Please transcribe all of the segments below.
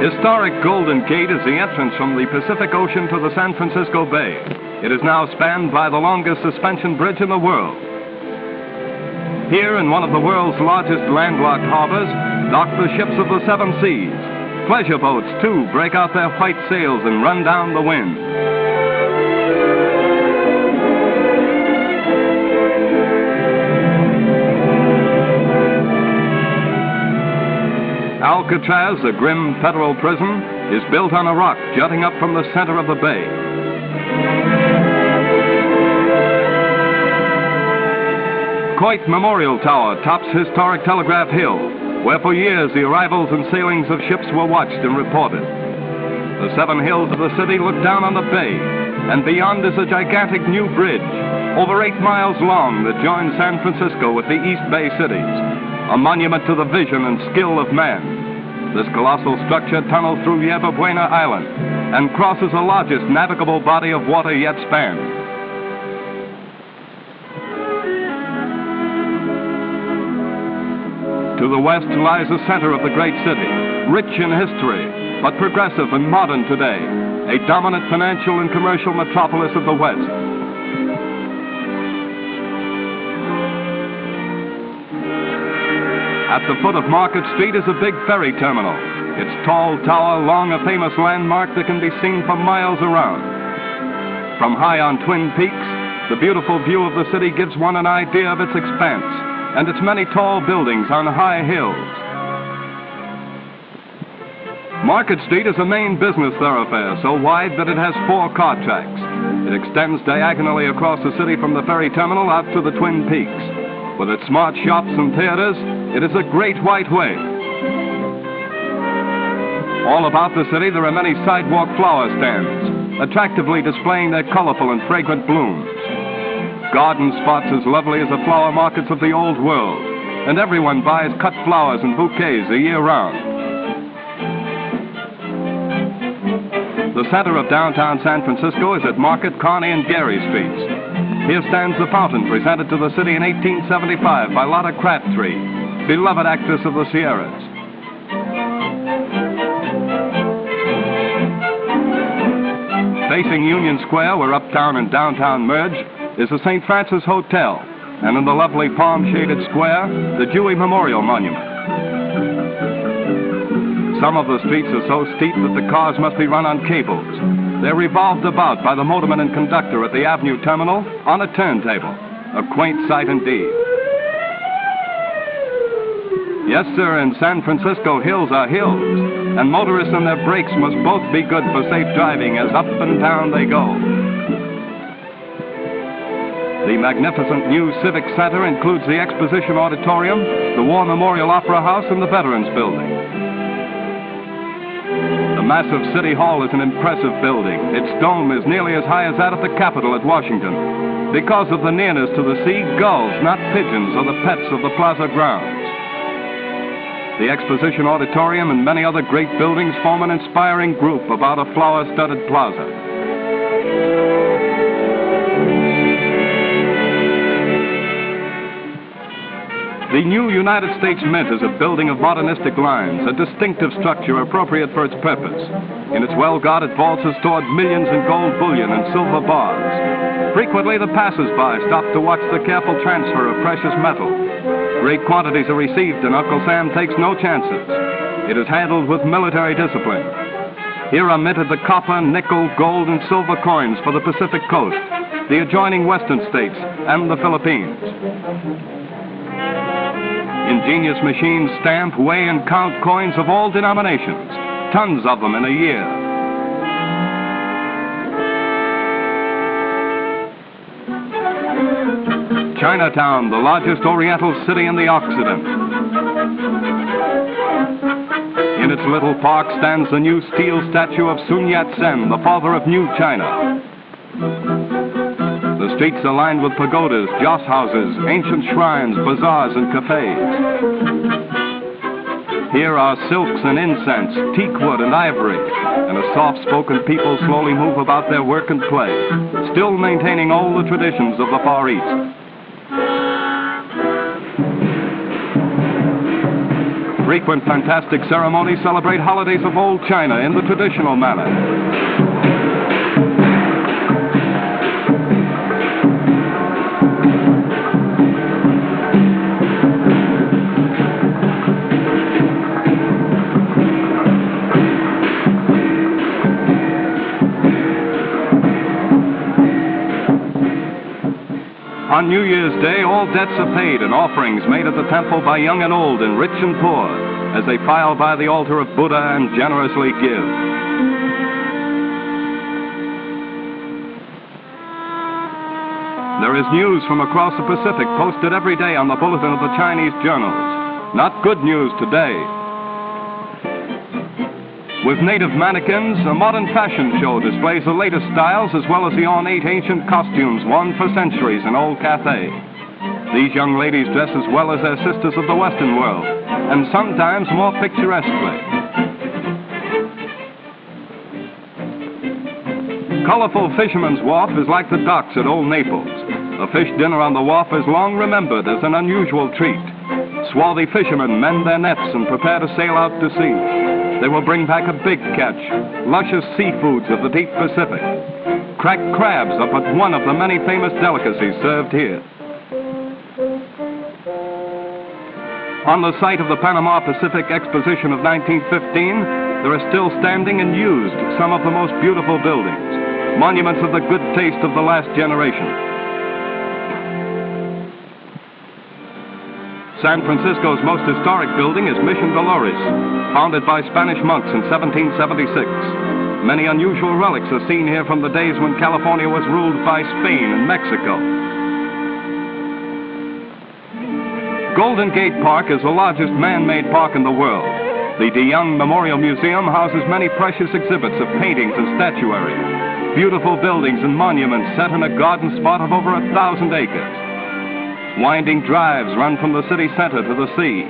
Historic Golden Gate is the entrance from the Pacific Ocean to the San Francisco Bay. It is now spanned by the longest suspension bridge in the world. Here, in one of the world's largest landlocked harbors, dock the ships of the seven seas. Pleasure boats, too, break out their white sails and run down the wind. Alcatraz, a grim federal prison, is built on a rock jutting up from the center of the bay. Coit Memorial Tower tops historic Telegraph Hill, where for years the arrivals and sailings of ships were watched and reported. The seven hills of the city look down on the bay, and beyond is a gigantic new bridge, over 8 miles long, that joins San Francisco with the East Bay cities, a monument to the vision and skill of man. This colossal structure tunnels through Yerba Buena Island and crosses the largest navigable body of water yet spanned. To the west lies the center of the great city, rich in history, but progressive and modern today, a dominant financial and commercial metropolis of the West. At the foot of Market Street is a big ferry terminal, its tall tower long a famous landmark that can be seen for miles around. From high on Twin Peaks, the beautiful view of the city gives one an idea of its expanse and its many tall buildings on high hills. Market Street is a main business thoroughfare so wide that it has 4 car tracks. It extends diagonally across the city from the ferry terminal out to the Twin Peaks. With its smart shops and theaters, it is a great white way. All about the city there are many sidewalk flower stands, attractively displaying their colorful and fragrant blooms. Garden spots as lovely as the flower markets of the old world, and everyone buys cut flowers and bouquets the year round. The center of downtown San Francisco is at Market, Kearny, and Geary Streets. Here stands the fountain presented to the city in 1875 by Lotta Crabtree, beloved actress of the Sierras. Facing Union Square, where uptown and downtown merge, is the St. Francis Hotel, and in the lovely palm-shaded square, the Dewey Memorial Monument. Some of the streets are so steep that the cars must be run on cables. They're revolved about by the motorman and conductor at the Avenue Terminal on a turntable. A quaint sight indeed. Yes, sir, in San Francisco, hills are hills, and motorists and their brakes must both be good for safe driving as up and down they go. The magnificent new Civic Center includes the Exposition Auditorium, the War Memorial Opera House, and the Veterans Building. The massive City Hall is an impressive building. Its dome is nearly as high as that of the Capitol at Washington. Because of the nearness to the sea, gulls, not pigeons, are the pets of the plaza grounds. The Exposition Auditorium and many other great buildings form an inspiring group about a flower-studded plaza. The new United States Mint is a building of modernistic lines, a distinctive structure appropriate for its purpose. In its well-guarded vaults are stored millions in gold bullion and silver bars. Frequently, the passers-by stop to watch the careful transfer of precious metal. Great quantities are received, and Uncle Sam takes no chances. It is handled with military discipline. Here are minted the copper, nickel, gold, and silver coins for the Pacific Coast, the adjoining western states, and the Philippines. Ingenious machines stamp, weigh, and count coins of all denominations, tons of them in a year. Chinatown, the largest Oriental city in the Occident. In its little park stands the new steel statue of Sun Yat-sen, the father of New China. The streets are lined with pagodas, joss houses, ancient shrines, bazaars, and cafes. Here are silks and incense, teak wood and ivory, and a soft-spoken people slowly move about their work and play, still maintaining all the traditions of the Far East. Frequent fantastic ceremonies celebrate holidays of old China in the traditional manner. On New Year's Day, all debts are paid and offerings made at the temple by young and old and rich and poor as they file by the altar of Buddha and generously give. There is news from across the Pacific posted every day on the bulletin of the Chinese journals. Not good news today. With native mannequins, a modern fashion show displays the latest styles as well as the ornate ancient costumes worn for centuries in old Cathay. These young ladies dress as well as their sisters of the Western world, and sometimes more picturesquely. Colorful Fisherman's Wharf is like the docks at Old Naples. A fish dinner on the wharf is long remembered as an unusual treat. Swarthy fishermen mend their nets and prepare to sail out to sea. They will bring back a big catch, luscious seafoods of the deep Pacific. Cracked crabs are but one of the many famous delicacies served here. On the site of the Panama Pacific Exposition of 1915, there are still standing and used some of the most beautiful buildings, monuments of the good taste of the last generation. San Francisco's most historic building is Mission Dolores, founded by Spanish monks in 1776. Many unusual relics are seen here from the days when California was ruled by Spain and Mexico. Golden Gate Park is the largest man-made park in the world. The DeYoung Memorial Museum houses many precious exhibits of paintings and statuary, beautiful buildings and monuments set in a garden spot of over 1,000 acres. Winding drives run from the city center to the sea.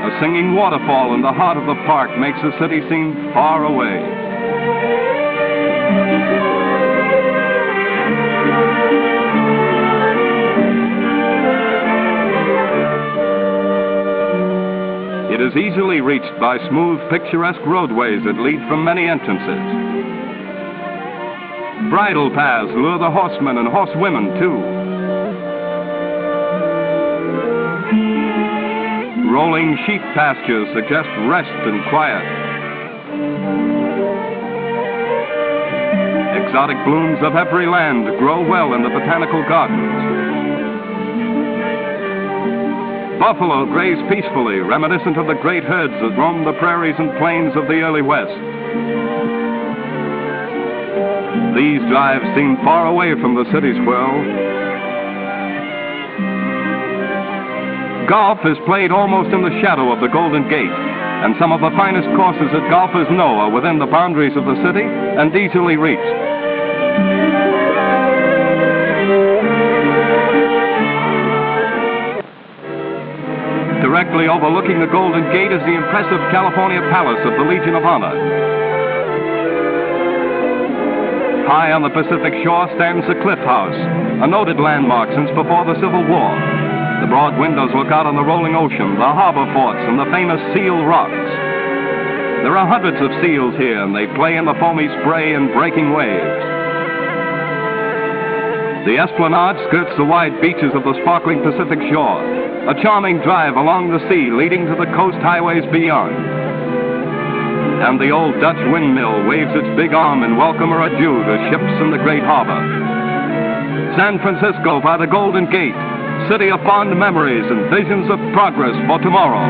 A singing waterfall in the heart of the park makes the city seem far away. It is easily reached by smooth, picturesque roadways that lead from many entrances. Bridle paths lure the horsemen and horsewomen, too. Rolling sheep pastures suggest rest and quiet. Exotic blooms of every land grow well in the botanical gardens. Buffalo graze peacefully, reminiscent of the great herds that roamed the prairies and plains of the early West. These drives seem far away from the city's whirl. Golf is played almost in the shadow of the Golden Gate, and some of the finest courses that golfers know are within the boundaries of the city and easily reached. Directly overlooking the Golden Gate is the impressive California Palace of the Legion of Honor. High on the Pacific shore stands the Cliff House, a noted landmark since before the Civil War. The broad windows look out on the rolling ocean, the harbor forts, and the famous Seal Rocks. There are hundreds of seals here, and they play in the foamy spray and breaking waves. The Esplanade skirts the wide beaches of the sparkling Pacific shore, a charming drive along the sea leading to the coast highways beyond. And the old Dutch windmill waves its big arm in welcome or adieu to ships in the great harbor. San Francisco by the Golden Gate, city of fond memories and visions of progress for tomorrow.